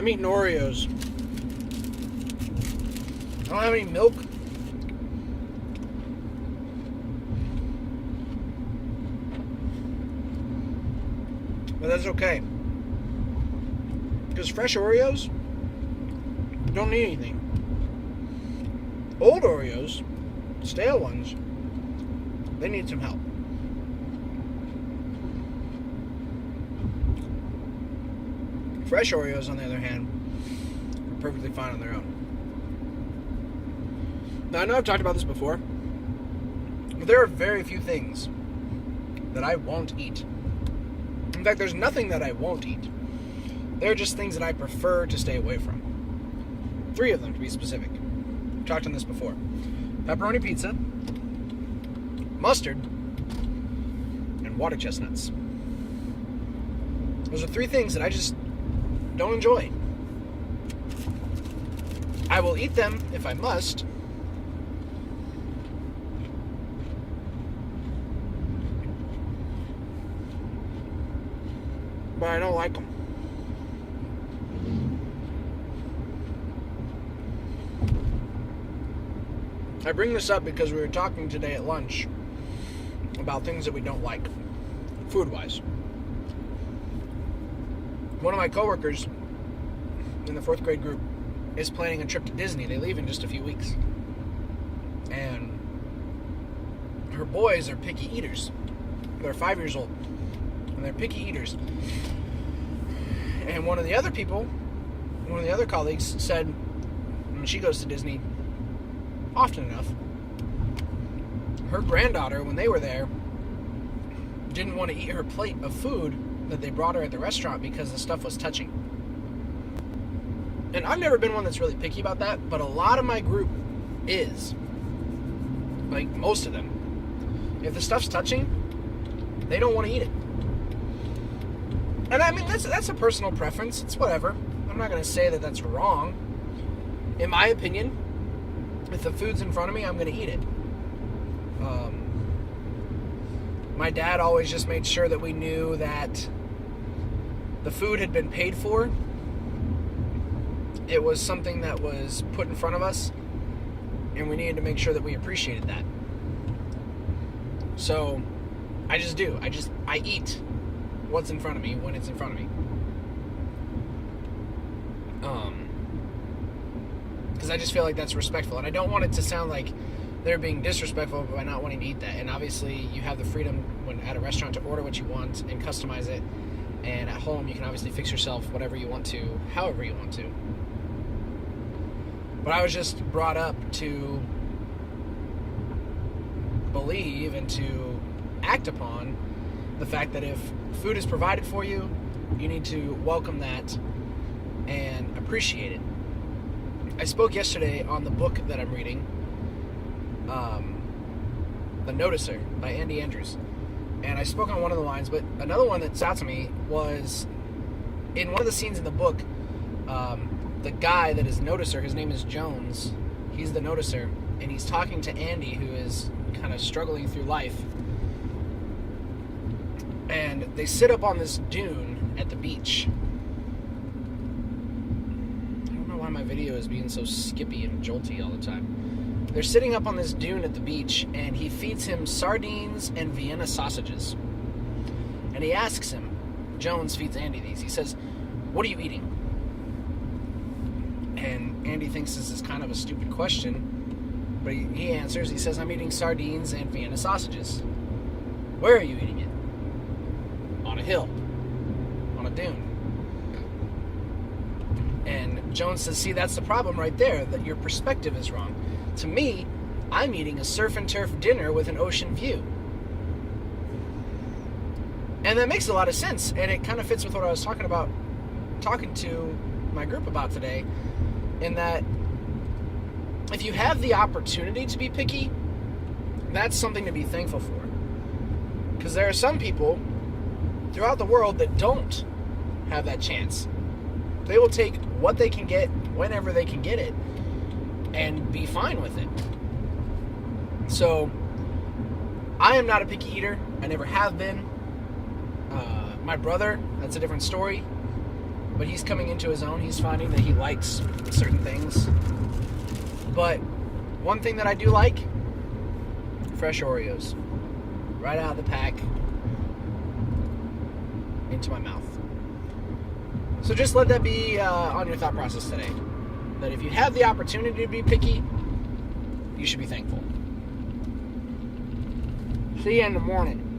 I'm eating Oreos. I don't have any milk. But that's okay. Because fresh Oreos don't need anything. Old Oreos, stale ones, they need some help. Fresh Oreos, on the other hand, are perfectly fine on their own. Now, I know I've talked about this before, but there are very few things that I won't eat. In fact, there's nothing that I won't eat. There are just things that I prefer to stay away from. 3 of them, to be specific. I've talked on this before. Pepperoni pizza, mustard, and water chestnuts. Those are 3 things that I just don't enjoy. I will eat them if I must. But I don't like them. I bring this up because we were talking today at lunch about things that we don't like, food-wise. One of my coworkers in the 4th grade group is planning a trip to Disney. They leave in just a few weeks. And her boys are picky eaters. They're 5 years old. And they're picky eaters. And one of the other colleagues said, when she goes to Disney often enough, her granddaughter, when they were there, didn't want to eat her plate of food that they brought her at the restaurant because the stuff was touching. And I've never been one that's really picky about that, but a lot of my group is. Like, most of them. If the stuff's touching, they don't want to eat it. And I mean, that's a personal preference. It's whatever. I'm not going to say that that's wrong. In my opinion, if the food's in front of me, I'm going to eat it. My dad always just made sure that we knew that the food had been paid for. It was something that was put in front of us, and we needed to make sure that we appreciated that. So, I just do. I eat what's in front of me when it's in front of me. Because I just feel like that's respectful, and I don't want it to sound like they're being disrespectful by not wanting to eat that. And obviously, you have the freedom when at a restaurant to order what you want and customize it. And at home, you can obviously fix yourself whatever you want to, however you want to. But I was just brought up to believe and to act upon the fact that if food is provided for you, you need to welcome that and appreciate it. I spoke yesterday on the book that I'm reading, The Noticer by Andy Andrews. And I spoke on one of the lines, but another one that stood out to me was in one of the scenes in the book, the guy that is Noticer, his name is Jones, he's the Noticer, and he's talking to Andy, who is kind of struggling through life. And they sit up on this dune at the beach. I don't know why my video is being so skippy and jolty all the time. They're sitting up on this dune at the beach, and he feeds him sardines and Vienna sausages. And he asks him, Jones feeds Andy these, he says, "What are you eating?" And Andy thinks this is kind of a stupid question, but he answers, he says, "I'm eating sardines and Vienna sausages." "Where are you eating it?" "On a hill, on a dune." And Jones says, "See, that's the problem right there, that your perspective is wrong. To me, I'm eating a surf and turf dinner with an ocean view." And that makes a lot of sense, and it kind of fits with what I was talking to my group about today, in that if you have the opportunity to be picky, that's something to be thankful for. Because there are some people throughout the world that don't have that chance. They will take what they can get whenever they can get it and be fine with it. So, I am not a picky eater. I never have been. My brother, that's a different story. but he's coming into his own. He's finding that he likes certain things. But one thing that I do like, fresh Oreos. Right out of the pack into my mouth. So just let that be on your thought process today. That if you have the opportunity to be picky, you should be thankful. See you in the morning.